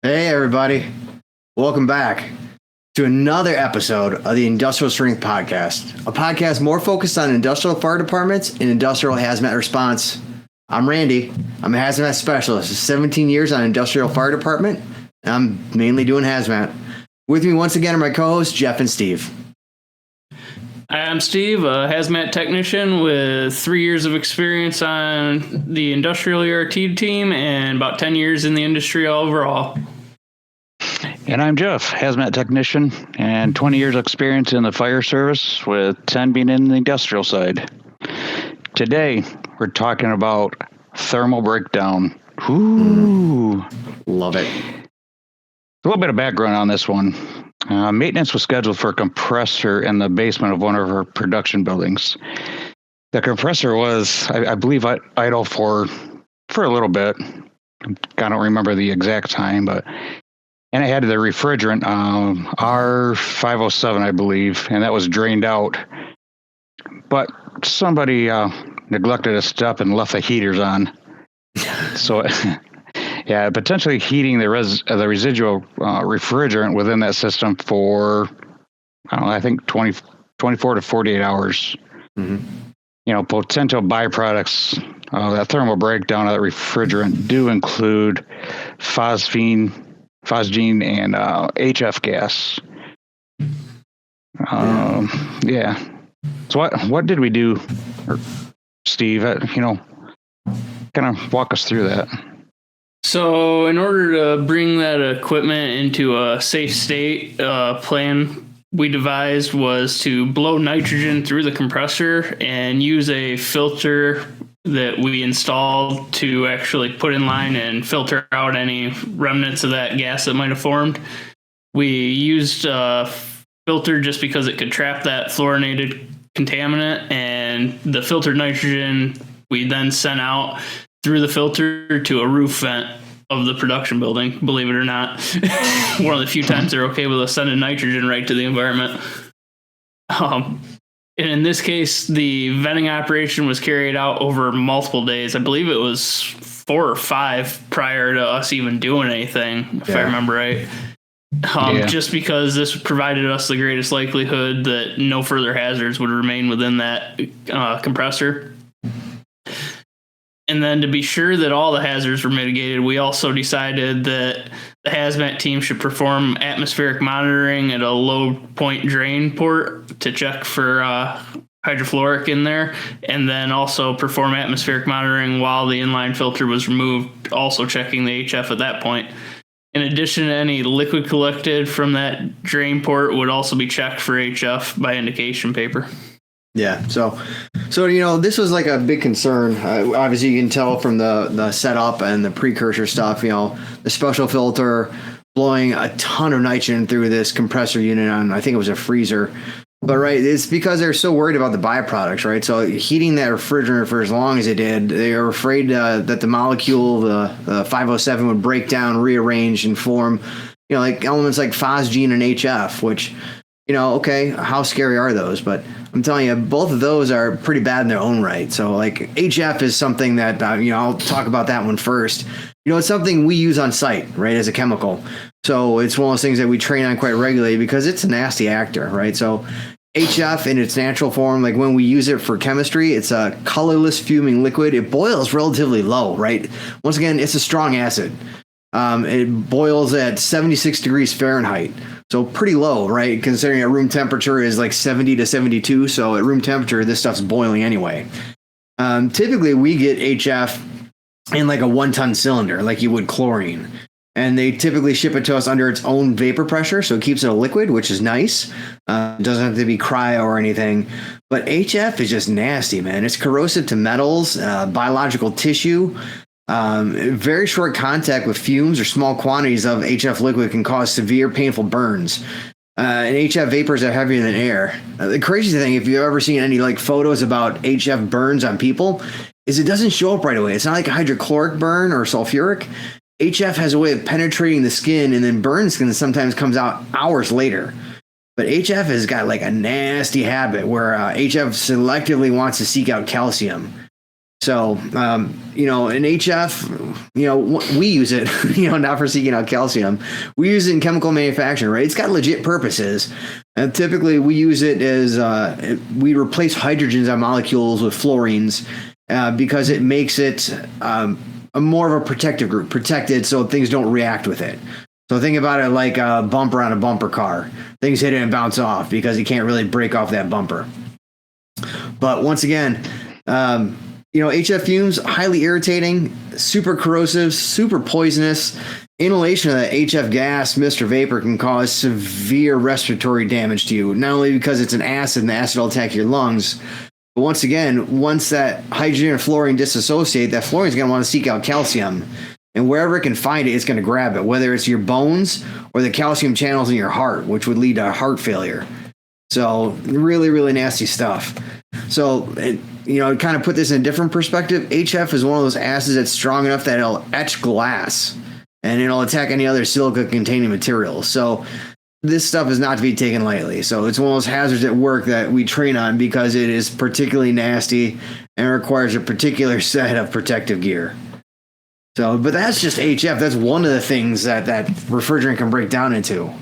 Hey, everybody. Welcome back to another episode of the Industrial Strength Podcast, a podcast more focused on industrial fire departments and industrial hazmat response. I'm Randy. I'm a hazmat specialist, 17 years on industrial fire department, and I'm mainly doing hazmat. With me once again are my co-hosts, Jeff and Steve. I'm Steve, a hazmat technician with 3 years of experience on the industrial ERT team and about 10 years in the industry overall. And I'm Jeff, hazmat technician, and 20 years experience in the fire service, with 10 being in the industrial side. Today, we're talking about thermal breakdown. Ooh. Love it. A little bit of background on this one. Maintenance was scheduled for a compressor in the basement of one of our production buildings. The compressor was, I believe, idle for a little bit. I don't remember the exact time, and it had the refrigerant, IS007, I believe, and that was drained out. But somebody neglected a step and left the heaters on. So, yeah, potentially heating the residual refrigerant within that system for, I think 24 to 48 hours. Mm-hmm. You know, potential byproducts of that thermal breakdown of that refrigerant do include phosgene and HF gas. Yeah. So what did we do, Steve? Kind of walk us through that. So in order to bring that equipment into a safe state, plan we devised was to blow nitrogen through the compressor and use a filter that we installed to actually put in line and filter out any remnants of that gas that might have formed. We used a filter just because it could trap that fluorinated contaminant, and the filtered nitrogen we then sent out through the filter to a roof vent of the production building, believe it or not. One of the few times they're okay with us sending nitrogen right to the environment. And in this case, the venting operation was carried out over multiple days. I believe it was 4 or 5 prior to us even doing anything, if I remember right. Just because this provided us the greatest likelihood that no further hazards would remain within that compressor. And then to be sure that all the hazards were mitigated, we also decided that the hazmat team should perform atmospheric monitoring at a low point drain port to check for hydrofluoric in there, and then also perform atmospheric monitoring while the inline filter was removed, also checking the HF at that point. In addition, any liquid collected from that drain port would also be checked for HF by indication paper. Yeah, so this was like a big concern. Obviously, you can tell from the setup and the precursor stuff. The special filter blowing a ton of nitrogen through this compressor unit on, I think it was a freezer. But it's because they're so worried about the byproducts, right? So heating that refrigerant for as long as it did, they were afraid that the molecule, the 507, would break down, rearrange, and form, like elements like phosgene and HF, which, okay, how scary are those? But I'm telling you, both of those are pretty bad in their own right. So HF is something that, I'll talk about that one first. It's something we use on site, right, as a chemical. So it's one of those things that we train on quite regularly because it's a nasty actor, right? So HF in its natural form, like when we use it for chemistry, it's a colorless fuming liquid. It boils relatively low, right? Once again, it's a strong acid. It boils at 76 degrees Fahrenheit. So pretty low, right? Considering a room temperature is like 70 to 72. So at room temperature, this stuff's boiling anyway. Typically, we get HF in like a 1-ton cylinder, like you would chlorine. And they typically ship it to us under its own vapor pressure. So it keeps it a liquid, which is nice. It doesn't have to be cryo or anything. But HF is just nasty, man. It's corrosive to metals, biological tissue. Very short contact with fumes or small quantities of HF liquid can cause severe, painful burns. And HF vapors are heavier than air. The crazy thing, if you've ever seen any photos about HF burns on people, is it doesn't show up right away. It's not like a hydrochloric burn or sulfuric. HF has a way of penetrating the skin, and then burn skin sometimes comes out hours later. But HF has got a nasty habit where HF selectively wants to seek out calcium. So, you know, in HF, you know, we use it, you know, not for seeking out calcium. We use it in chemical manufacturing, right? It's got legit purposes. And typically we use it as, we replace hydrogens on molecules with fluorines because it makes it a more of a protective group, protected so things don't react with it. So think about it like a bumper on a bumper car. Things hit it and bounce off because you can't really break off that bumper. But once again, you know, HF fumes, highly irritating, super corrosive, super poisonous. Inhalation of that HF gas, mist, or vapor can cause severe respiratory damage to you, not only because it's an acid and the acid will attack your lungs, but once again, once that hydrogen and fluorine disassociate, that fluorine is going to want to seek out calcium. And wherever it can find it, it's going to grab it, whether it's your bones or the calcium channels in your heart, which would lead to heart failure. So really, really nasty stuff. So, you know, to kind of put this in a different perspective, HF is one of those acids that's strong enough that it'll etch glass and it'll attack any other silica-containing material. So this stuff is not to be taken lightly. So it's one of those hazards at work that we train on because it is particularly nasty and requires a particular set of protective gear. So, but that's just HF. That's one of the things that refrigerant can break down into.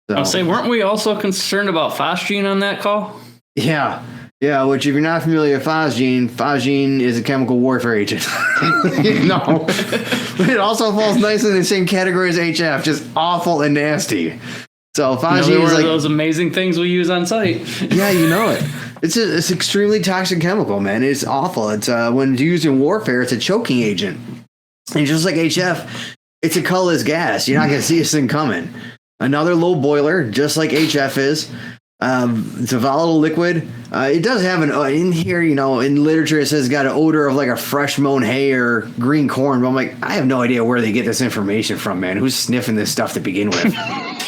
So, I'll say, weren't we also concerned about phosgene on that call? Yeah. Yeah, which if you're not familiar with phosgene is a chemical warfare agent. No. But it also falls nicely in the same category as HF, just awful and nasty. So phosgene is like those amazing things we use on site. Yeah, you know it. It's extremely toxic chemical, man. It's awful. It's when it's used in warfare, it's a choking agent. And just like HF, it's a colorless gas. You're not going to see this thing coming. Another low boiler, just like HF is. It's a volatile liquid. It does have an in here, you know, in literature it says it's got an odor of like a fresh mown hay or green corn. But I'm like, I have no idea where they get this information from, man. Who's sniffing this stuff to begin with?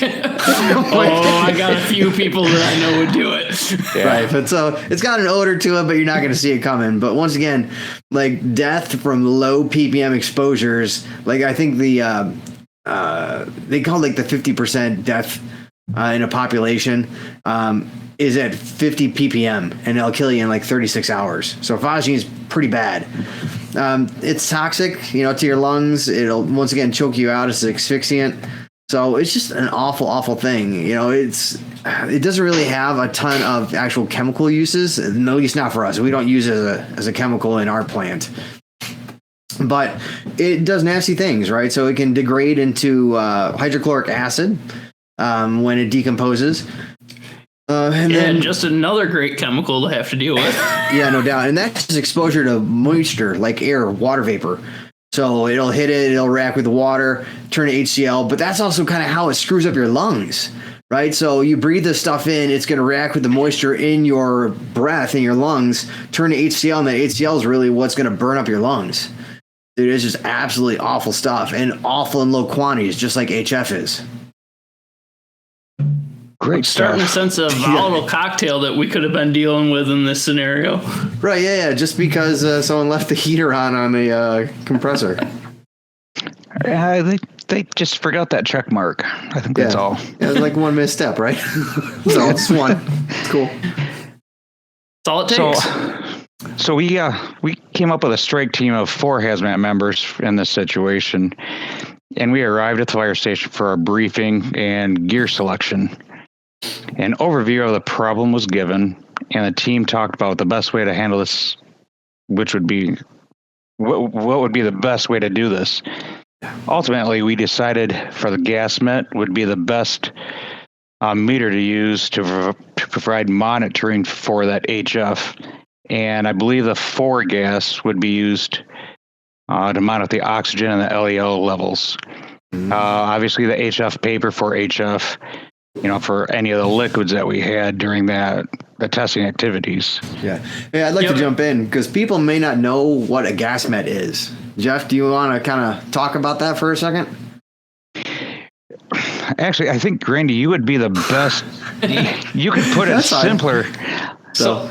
I got a few people that I know would do it. Yeah. Right, but so it's got an odor to it, but you're not going to see it coming. But once again, like death from low ppm exposures, like I think the they call like the 50% death in a population is at 50 ppm, and it'll kill you in like 36 hours. So phosgene is pretty bad. It's toxic, you know, to your lungs. It'll once again choke you out. It's an asphyxiant. So it's just an awful, awful thing. You know, it doesn't really have a ton of actual chemical uses, at least not for us. We don't use it as a chemical in our plant. But it does nasty things, right? So it can degrade into hydrochloric acid when it decomposes. And just another great chemical to have to deal with. Yeah, no doubt. And that's just exposure to moisture, like air, water vapor. So it'll hit it, it'll react with the water, turn to HCl, but that's also kind of how it screws up your lungs, right? So you breathe this stuff in, it's going to react with the moisture in your breath, in your lungs, turn to HCl, and that HCl is really what's going to burn up your lungs. It is just absolutely awful stuff, and awful in low quantities, just like HF is. Great starting to sense a volatile cocktail that we could have been dealing with in this scenario. Right, yeah, just because someone left the heater on a compressor. They just forgot that check mark. I think that's all. Yeah, it's like one misstep, right? So it's one. It's cool. That's all it takes. So we came up with a strike team of 4 hazmat members in this situation, and we arrived at the fire station for our briefing and gear selection. An overview of the problem was given, and the team talked about the best way to handle this, which would be what would be the best way to do this. Ultimately, we decided for the gas met would be the best meter to use to provide monitoring for that HF. And I believe the 4 gas would be used to monitor the oxygen and the LEO levels. Obviously, the HF paper for HF, you know, for any of the liquids that we had during the testing activities. Yeah, I'd like to jump in because people may not know what a gas met is. Jeff, do you want to kind of talk about that for a second? Actually, I think, Randy, you would be the best. You could put it simpler. So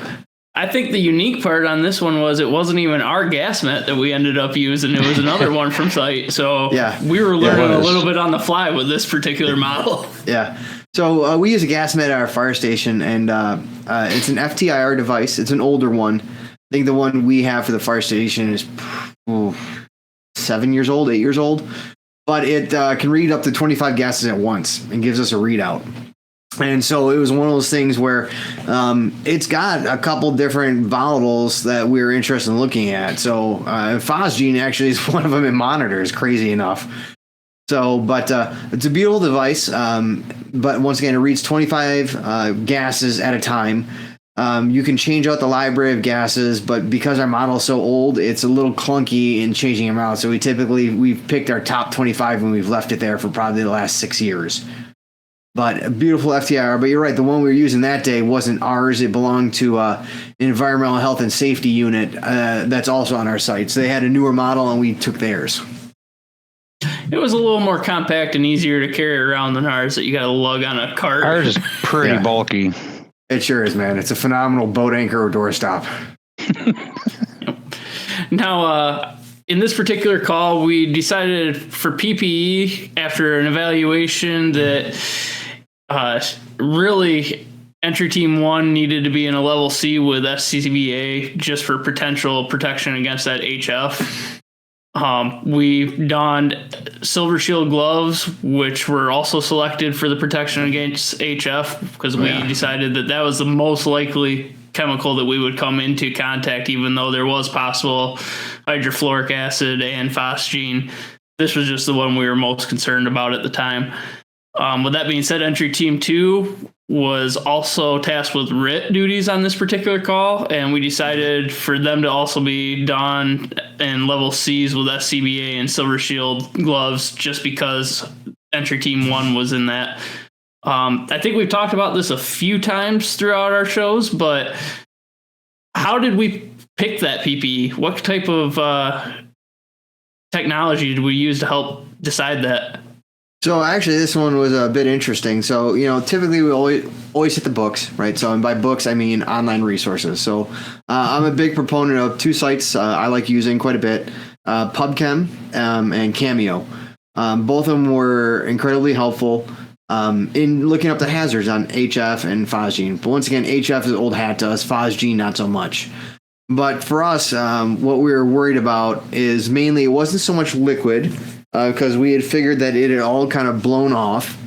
I think the unique part on this one was it wasn't even our gas met that we ended up using. It was another one from site. So we were learning a little bit on the fly with this particular model. Yeah. So we use a gas met at our fire station, and it's an FTIR device. It's an older one. think the one we have for the fire station is 7 years old, 8 years old, but it can read up to 25 gases at once and gives us a readout. And so it was one of those things where it's got a couple different volatiles that we were interested in looking at. So phosgene actually is one of them in monitors, crazy enough. So, but it's a beautiful device. But once again, it reads 25 gases at a time. You can change out the library of gases, but because our model is so old, it's a little clunky in changing them out. So we've picked our top 25 and we've left it there for probably the last 6 years. But a beautiful FTIR. But you're right, the one we were using that day wasn't ours. It belonged to an environmental health and safety unit that's also on our site. So they had a newer model and we took theirs. It was a little more compact and easier to carry around than ours that you got to lug on a cart. Ours is pretty bulky. It sure is, man. It's a phenomenal boat anchor or doorstop. Now, in this particular call, we decided for PPE after an evaluation that really entry team 1 needed to be in a level C with SCBA just for potential protection against that HF. We donned Silver Shield gloves, which were also selected for the protection against HF because we decided that was the most likely chemical that we would come into contact, even though there was possible hydrofluoric acid and phosgene. This was just the one we were most concerned about at the time. With that being said, entry team 2 was also tasked with RIT duties on this particular call, and we decided for them to also be donned in level C's with SCBA and Silver Shield gloves just because entry team 1 was in that. I think we've talked about this a few times throughout our shows, but how did we pick that PPE? What type of technology did we use to help decide that? So actually, this one was a bit interesting. So, typically we always hit the books, right? So, and by books, I mean online resources. So I'm a big proponent of 2 sites I like using quite a bit, PubChem and Cameo. Both of them were incredibly helpful in looking up the hazards on HF and phosgene. But once again, HF is old hat to us, phosgene not so much. But for us, what we were worried about is mainly it wasn't so much liquid, because we had figured that it had all kind of blown off.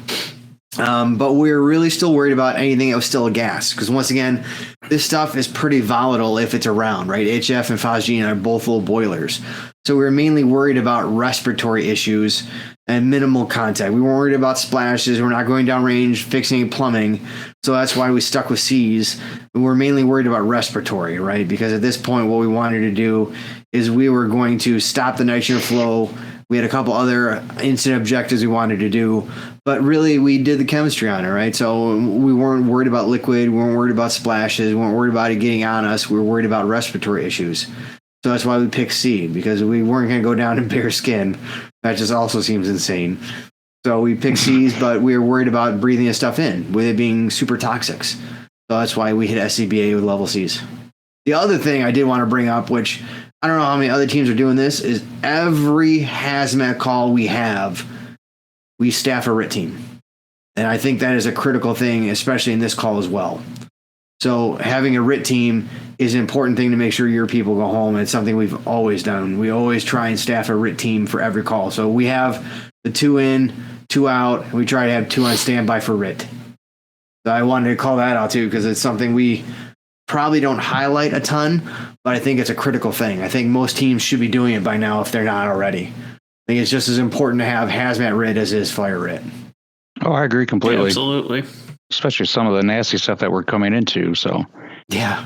But we were really still worried about anything that was still a gas. Because once again, this stuff is pretty volatile if it's around, right? HF and phosgene are both little boilers. So we were mainly worried about respiratory issues and minimal contact. We weren't worried about splashes. We're not going downrange fixing plumbing. So that's why we stuck with C's. We were mainly worried about respiratory, right? Because at this point, what we wanted to do is we were going to stop the nitrogen flow. We had a couple other incident objectives we wanted to do, but really we did the chemistry on it, right? So we weren't worried about liquid, we weren't worried about splashes, we weren't worried about it getting on us, we were worried about respiratory issues. So that's why we picked C, because we weren't going to go down in bare skin. That just also seems insane. So we picked C's, but we were worried about breathing this stuff in, with it being super toxics. So that's why we hit SCBA with level C's. The other thing I did want to bring up, which I don't know how many other teams are doing this, is every hazmat call we have, we staff a RIT team. And I think that is a critical thing, especially in this call as well. So having a RIT team is an important thing to make sure your people go home. It's something we've always done. We always try and staff a RIT team for every call. So we have the 2 in, 2 out, and we try to have 2 on standby for RIT. So I wanted to call that out too, because it's something we probably don't highlight a ton, but I think it's a critical thing. I think most teams should be doing it by now if they're not already. I think it's just as important to have hazmat RIT as it is fire RIT. Oh, I agree completely. Yeah, absolutely. Especially some of the nasty stuff that we're coming into. So yeah,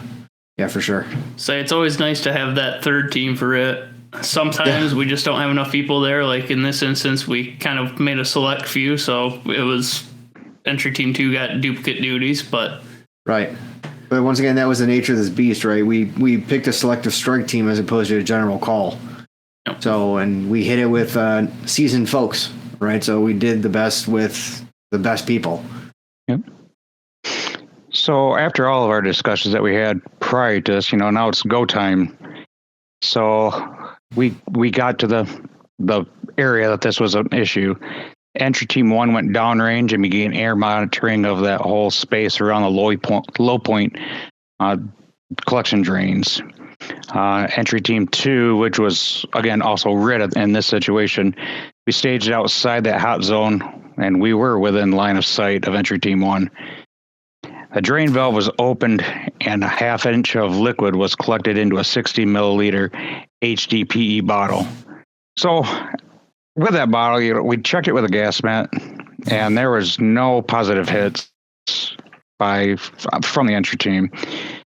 for sure. So it's always nice to have that third team for it. Sometimes we just don't have enough people there. Like in this instance, we kind of made a select few, so it was entry team 2 got duplicate duties, but right. But once again, that was the nature of this beast, right? We picked a selective strike team as opposed to a general call. Yep. So, and we hit it with seasoned folks, right? So we did the best with the best people. Yep. So after all of our discussions that we had prior to this, now it's go time. So we got to the area that this was an issue. Entry team 1 went downrange and began air monitoring of that whole space around the low point collection drains. Entry team 2, which was again also red in this situation, we staged outside that hot zone, and we were within line of sight of entry team 1. A drain valve was opened, and a half inch of liquid was collected into a 60 milliliter HDPE bottle. So, with that bottle, we checked it with a gas mat, and there was no positive hits from the entry team.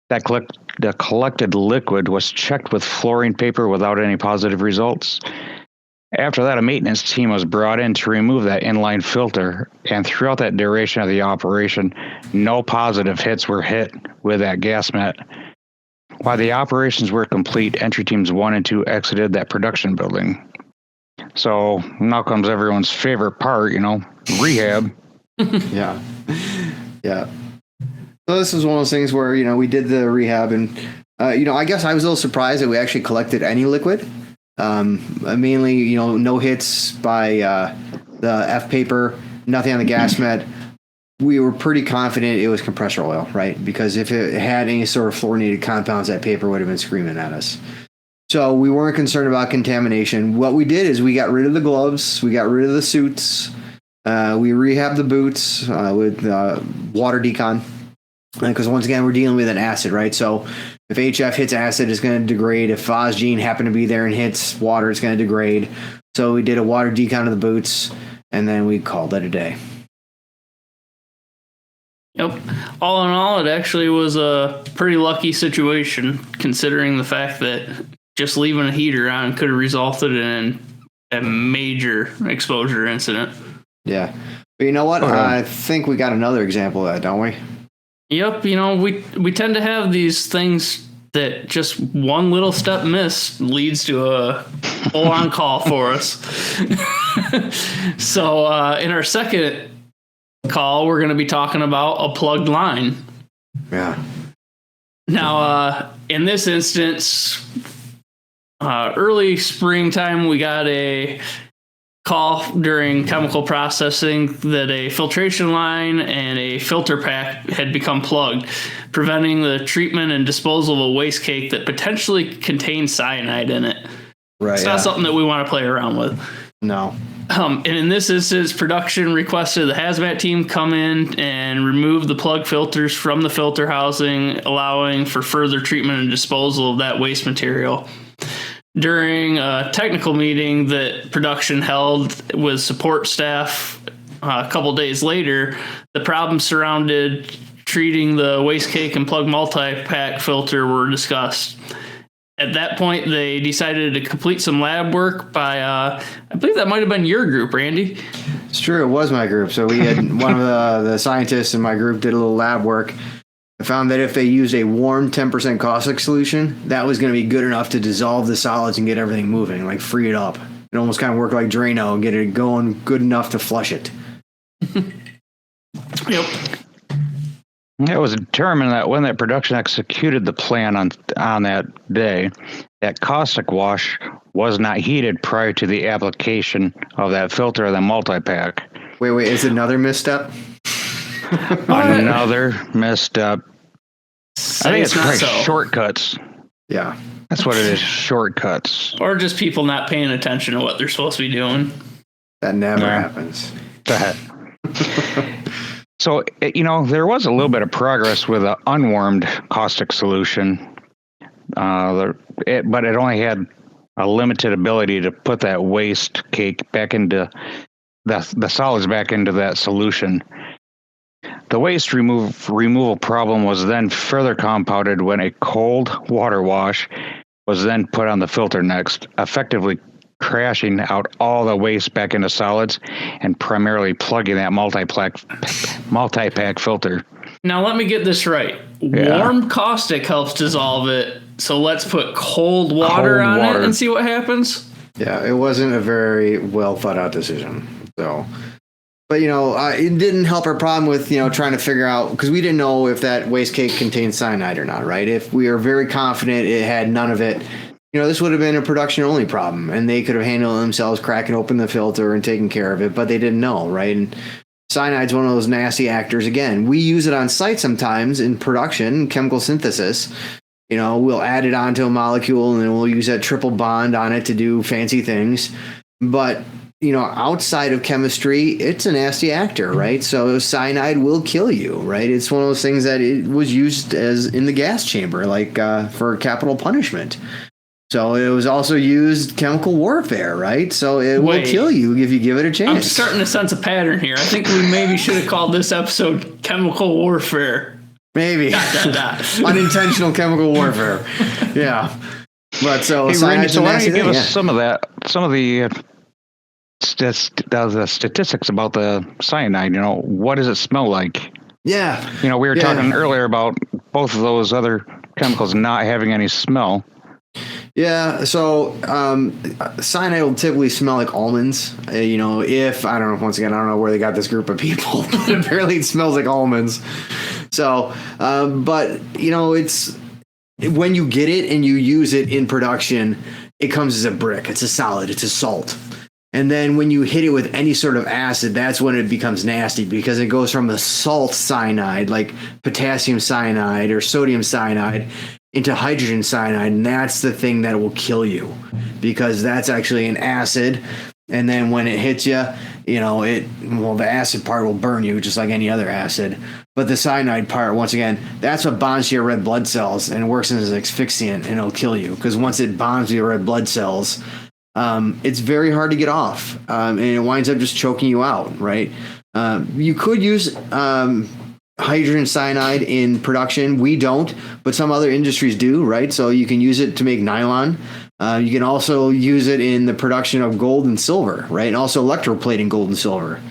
The collected liquid was checked with fluorine paper without any positive results. After that, a maintenance team was brought in to remove that inline filter, and throughout that duration of the operation, no positive hits were hit with that gas mat. While the operations were complete, entry teams 1 and 2 exited that production building. So now comes everyone's favorite part, rehab. Yeah. Yeah. So this was one of those things where, we did the rehab and, I guess I was a little surprised that we actually collected any liquid. Mainly, no hits by the F paper, nothing on the gas mat. We were pretty confident it was compressor oil, right? Because if it had any sort of fluorinated compounds, that paper would have been screaming at us. So we weren't concerned about contamination. What we did is we got rid of the gloves, we got rid of the suits, we rehabbed the boots with water decon. Because once again, we're dealing with an acid, right? So if HF hits acid, it's going to degrade. If phosgene happened to be there and hits water, it's going to degrade. So we did a water decon of the boots, and then we called it a day. Yep. All in all, it actually was a pretty lucky situation, considering the fact that just leaving a heater on could have resulted in a major exposure incident. Yeah. But you know what? I think we got another example of that, don't we? Yep, we tend to have these things that just one little step missed leads to a full-on call for us. So in our second call, we're going to be talking about a plugged line. Yeah. Now, in this instance, early springtime, we got a call during chemical processing that a filtration line and a filter pack had become plugged, preventing the treatment and disposal of a waste cake that potentially contained cyanide in it. Right. It's not something that we want to play around with. No. And in this instance, production requested the hazmat team come in and remove the plug filters from the filter housing, allowing for further treatment and disposal of that waste material. During a technical meeting that production held with support staff a couple days later, the problems surrounded treating the waste cake and plug multi-pack filter were discussed. At that point, they decided to complete some lab work by, I believe that might have been your group, Randy. It's true. It was my group. So we had one of the scientists in my group did a little lab work. I found that if they used a warm 10% caustic solution, that was going to be good enough to dissolve the solids and get everything moving, like free it up. It almost kind of worked like Drano and get it going good enough to flush it. Yep. It was determined that when that production executed the plan on that day, that caustic wash was not heated prior to the application of that filter or the multi-pack. Wait, is it another misstep? Another misstep. I think it's probably shortcuts. Yeah. That's what it is, shortcuts. Or just people not paying attention to what they're supposed to be doing. That never happens. Go ahead. So, there was a little bit of progress with an unwarmed caustic solution, but it only had a limited ability to put that waste cake back into the solids back into that solution. The waste removal problem was then further compounded when a cold water wash was then put on the filter next, effectively crashing out all the waste back into solids and primarily plugging that multi-pack filter. Now let me get this right. Yeah. Warm caustic helps dissolve it, so let's put cold water on it and see what happens? Yeah, it wasn't a very well thought out decision. So, but it didn't help our problem with trying to figure out, because we didn't know if that waste cake contained cyanide or not, right? If we are very confident it had none of it, this would have been a production only problem, and they could have handled it themselves, cracking open the filter and taking care of it, but they didn't know, right? And cyanide's one of those nasty actors. Again, we use it on site sometimes in production, chemical synthesis. we'll add it onto a molecule and then we'll use that triple bond on it to do fancy things. But, outside of chemistry, it's a nasty actor, right? So cyanide will kill you, right? It's one of those things that it was used as in the gas chamber, like for capital punishment. So it was also used chemical warfare, right? So it will kill you if you give it a chance. I'm starting to sense a pattern here. I think we maybe should have called this episode Chemical Warfare. Maybe. Unintentional chemical warfare. Yeah. But so, hey, Randy, so why don't you give us some of the statistics about the cyanide? What does it smell like? Yeah. We were talking earlier about both of those other chemicals not having any smell. Yeah, so cyanide will typically smell like almonds. If I don't know where they got this group of people, but apparently it smells like almonds. So, but it's when you get it and you use it in production, it comes as a brick. It's a solid. It's a salt. And then when you hit it with any sort of acid, that's when it becomes nasty because it goes from a salt cyanide like potassium cyanide or sodium cyanide into hydrogen cyanide, and that's the thing that will kill you because that's actually an acid. And then when it hits you, the acid part will burn you just like any other acid. But the cyanide part, once again, that's what bonds to your red blood cells and works as an asphyxiant, and it'll kill you because once it bonds to your red blood cells, it's very hard to get off, and it winds up just choking you out, right? You could use hydrogen cyanide in production. We don't, but some other industries do, right? So you can use it to make nylon. You can also use it in the production of gold and silver, right? And also electroplating gold and silver.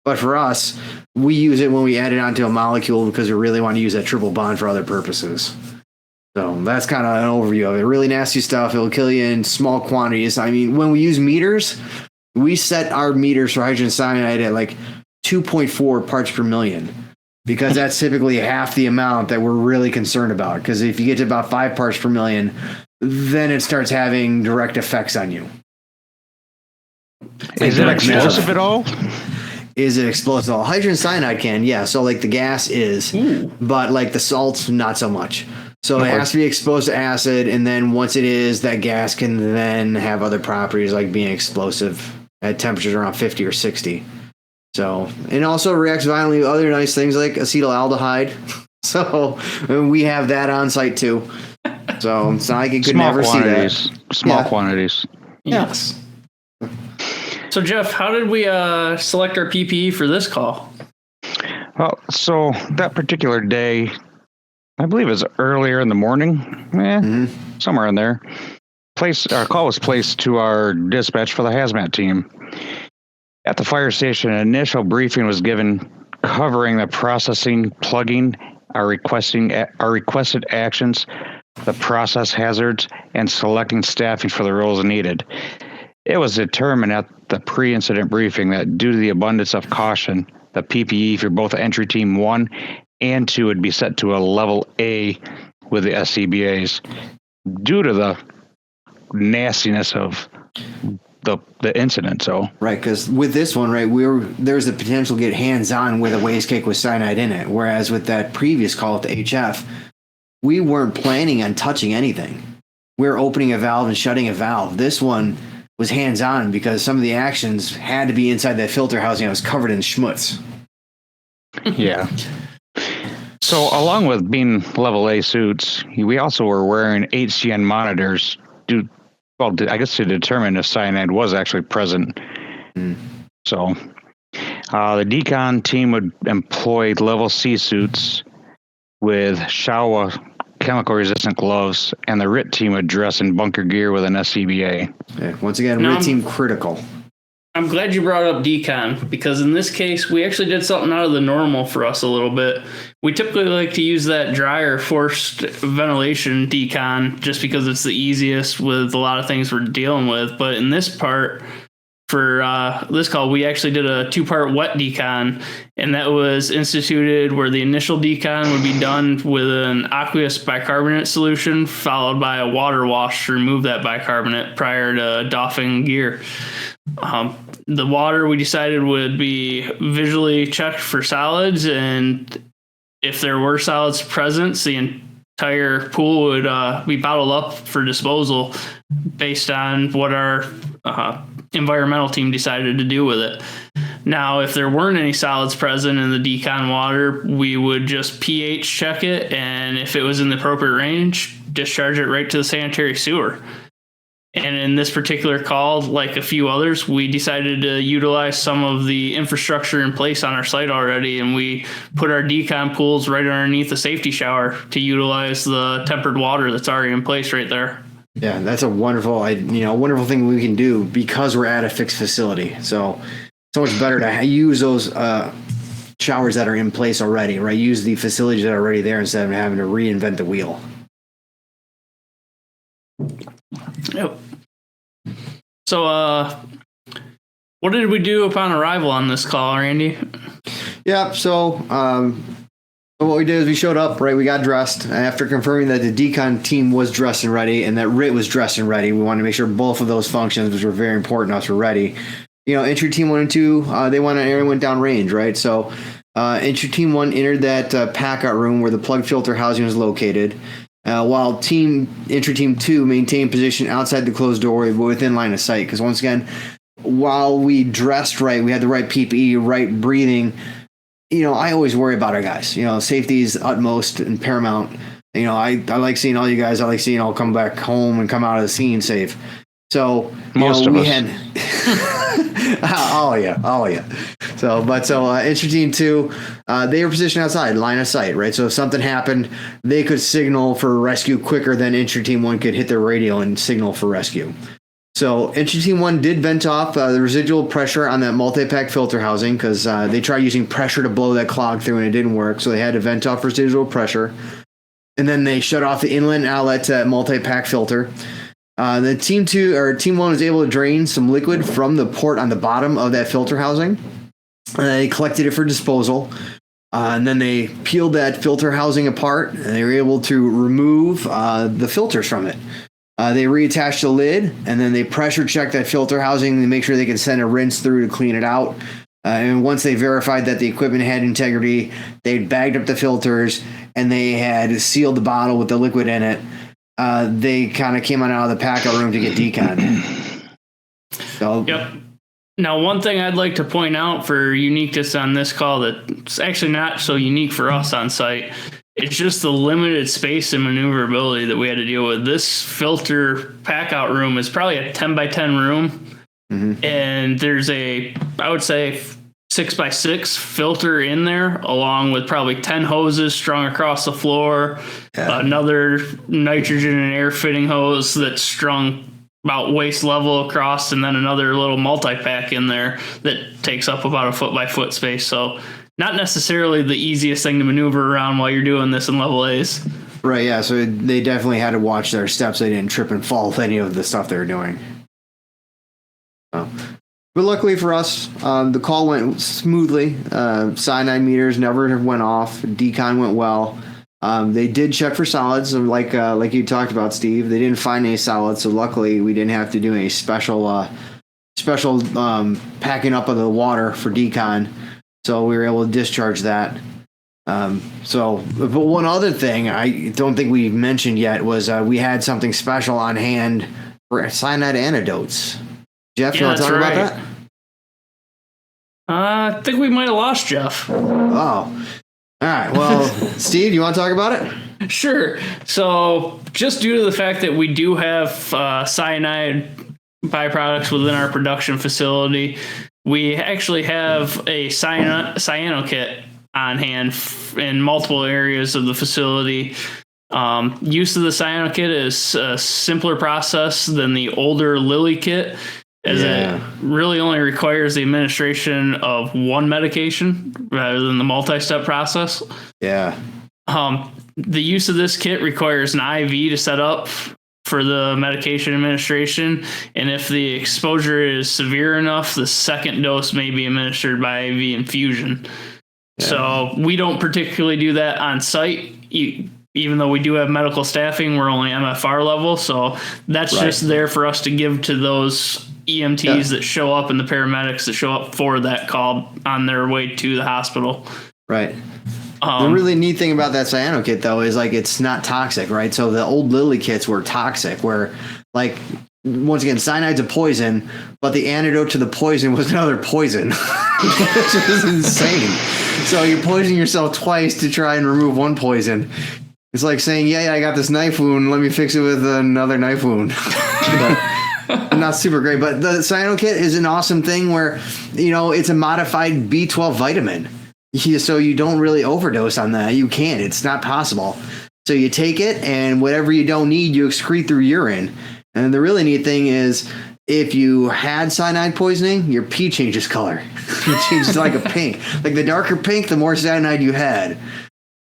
But for us, we use it when we add it onto a molecule because we really want to use that triple bond for other purposes. So that's kind of an overview of it. Really nasty stuff. It'll kill you in small quantities. I mean, when we use meters, we set our meters for hydrogen cyanide at like 2.4 parts per million. Because that's typically half the amount that we're really concerned about. Because if you get to about 5 parts per million, then it starts having direct effects on you. Is it explosive at all? Is it explosive at all? Hydrogen cyanide can, yeah. So like the gas is, but like the salts, not so much. So it has to be exposed to acid, and then once it is, that gas can then have other properties like being explosive at temperatures around 50 or 60. So, and also reacts violently with other nice things like acetaldehyde. So we have that on site too. So it's not like you could never see that. Small quantities. Yes. So Jeff, how did we select our PPE for this call? Well, so that particular day, I believe it was earlier in the morning, somewhere in there. Our call was placed to our dispatch for the hazmat team. At the fire station, an initial briefing was given covering the processing, plugging, our requested actions, the process hazards, and selecting staffing for the roles needed. It was determined at the pre-incident briefing that due to the abundance of caution, the PPE for both entry team 1 and 2 would be set to a level A with the SCBAs due to the nastiness of the incident. So right, because with this one, right, there's the potential to get hands-on with a waste cake with cyanide in it, whereas with that previous call at the HF, we weren't planning on touching anything. We were opening a valve and shutting a valve. This one was hands-on because some of the actions had to be inside that filter housing that was covered in schmutz. Yeah. So along with being level A suits, we also were wearing HCN monitors to determine if cyanide was actually present. So the decon team would employ level C suits with Shawa chemical resistant gloves, and the RIT team would dress in bunker gear with an SCBA. Yeah, once again, RIT team critical. I'm glad you brought up decon, because in this case, we actually did something out of the normal for us a little bit. We typically like to use that dryer forced ventilation decon just because it's the easiest with a lot of things we're dealing with. But in this part, for this call, we actually did a 2-part wet decon, and that was instituted where the initial decon would be done with an aqueous bicarbonate solution followed by a water wash to remove that bicarbonate prior to doffing gear. The water we decided would be visually checked for solids, and if there were solids present, entire pool would be bottled up for disposal based on what our environmental team decided to do with it. Now, if there weren't any solids present in the decon water, we would just pH check it, and if it was in the appropriate range, discharge it right to the sanitary sewer. And in this particular call, like a few others, we decided to utilize some of the infrastructure in place on our site already, and we put our decon pools right underneath the safety shower to utilize the tempered water that's already in place right there. Yeah, that's a wonderful, wonderful thing we can do because we're at a fixed facility. So much better to use those showers that are in place already, right? Use the facilities that are already there instead of having to reinvent the wheel. Yep. So, what did we do upon arrival on this call, Randy? Yeah, so what we did is we showed up, right? We got dressed. And after confirming that the decon team was dressed and ready and that RIT was dressed and ready, we wanted to make sooboth of those functions, which were very important to us, were ready. Entry team 1 and 2, everyone went down range, right? So entry team 1 entered that pack out room where the plug filter housing was located, while entry team 2 maintained position outside the closed doorway but within line of sight. Because once again, while we dressed right, we had the right PPE, right breathing. I always worry about our guys. Safety is utmost and paramount. I like seeing all you guys. I like seeing all come back home and come out of the scene safe. So most of us. all of you. So entry team 2, they were positioned outside line of sight, right? So if something happened, they could signal for rescue quicker than entry team 1 could hit their radio and signal for rescue. So entry team 1 did vent off the residual pressure on that multi-pack filter housing because they tried using pressure to blow that clog through and it didn't work. So they had to vent off residual pressure. And then they shut off the inlet and outlet to that multi-pack filter. The team 1 was able to drain some liquid from the port on the bottom of that filter housing. They collected it for disposal. And then they peeled that filter housing apart and they were able to remove the filters from it. They reattached the lid and then they pressure checked that filter housing to make sure they could send a rinse through to clean it out. And once they verified that the equipment had integrity, they bagged up the filters and they had sealed the bottle with the liquid in it. They kind of came on out of the pack-out room to get decon. So, yep. Now, one thing I'd like to point out for uniqueness on this call that's actually not so unique for us on site, it's just the limited space and maneuverability that we had to deal with. This filter pack-out room is probably a 10 by 10 room, and there's I would say, 6x6 filter in there, along with probably 10 hoses strung across the floor, another nitrogen and air fitting hose that's strung about waist level across, and then another little multi-pack in there that takes up about a foot by foot space. So not necessarily the easiest thing to maneuver around while you're doing this in level A's. Right, yeah, so they definitely had to watch their steps. They didn't trip and fall with any of the stuff they were doing. But luckily for us, the call went smoothly. Cyanide meters never went off. Decon went well. They did check for solids, like you talked about, Steve. They didn't find any solids, so luckily we didn't have to do any special packing up of the water for decon. So we were able to discharge that. But one other thing I don't think we mentioned yet was we had something special on hand for cyanide antidotes. Jeff, you want to talk about that? I think we might have lost Jeff. Oh, all right. Well, Steve, you want to talk about it? Sure. So just due to the fact that we do have cyanide byproducts within our production facility, we actually have a cyano kit on hand in multiple areas of the facility. Use of the cyano kit is a simpler process than the older Lilly kit, as it really only requires the administration of one medication rather than the multi-step process. Yeah. The use of this kit requires an IV to set up for the medication administration, and if the exposure is severe enough, the second dose may be administered by IV infusion. Yeah. So we don't particularly do that on site. Even though we do have medical staffing, we're only MFR level, so that's just there for us to give to those EMTs that show up and the paramedics that show up for that call on their way to the hospital. Right. The really neat thing about that cyano kit, though, is like it's not toxic, right? So the old Lilly kits were toxic, where like once again, cyanide's a poison, but the antidote to the poison was another poison, which is insane. So you're poisoning yourself twice to try and remove one poison. It's like saying, yeah, I got this knife wound. Let me fix it with another knife wound. Not super great, but the cyano kit is an awesome thing where, you know, it's a modified B12 vitamin. So you don't really overdose on that. You can't. It's not possible. So you take it, and whatever you don't need, you excrete through urine. And the really neat thing is, if you had cyanide poisoning, your pee changes color. It changes like a pink. Like the darker pink, the more cyanide you had.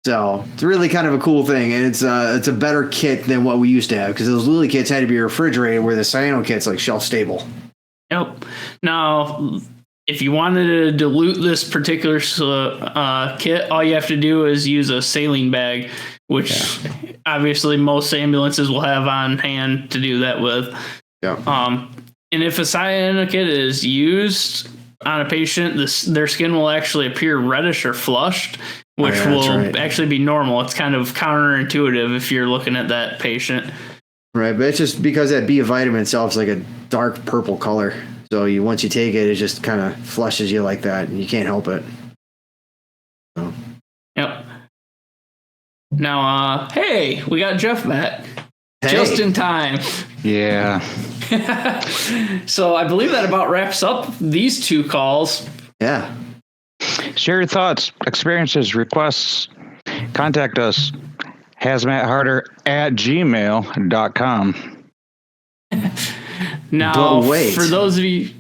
So it's really kind of a cool thing, and it's a better kit than what we used to have, because those Lilly kits had to be refrigerated, where the cyano kit's like shelf stable. Yep. Now, if you wanted to dilute this particular kit, all you have to do is use a saline bag, which obviously most ambulances will have on hand to do that with. Yeah. And if a cyano kit is used on a patient, their skin will actually appear reddish or flushed, which will actually be normal. It's kind of counterintuitive if you're looking at that patient. Right, but it's just because that B vitamin itself is like a dark purple color. So once you take it, it just kind of flushes you like that, and you can't help it. So. Yep. Now, hey, we got Jeff back. Hey. Just in time. Yeah. So I believe that about wraps up these two calls. Yeah. Share your thoughts, experiences, requests. Contact us, hazmatharder@gmail.com. Now, for those of you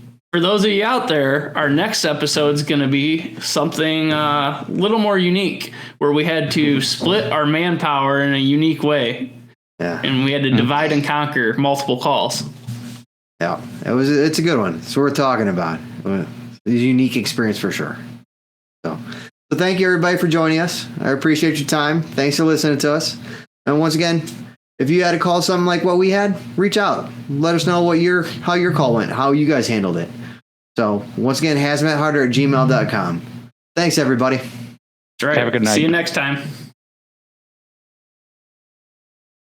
out there, our next episode is going to be something a little more unique, where we had to split our manpower in a unique way. Yeah. And we had to divide and conquer multiple calls. Yeah, it's a good one. It's worth talking about. It's a unique experience for sure. So thank you everybody for joining us. I appreciate your time. Thanks for listening to us. And once again, if you had to call something like what we had, reach out. Let us know how your call went, how you guys handled it. So once again, hazmatharder@gmail.com. Thanks everybody. That's right. Have a good night. See you next time.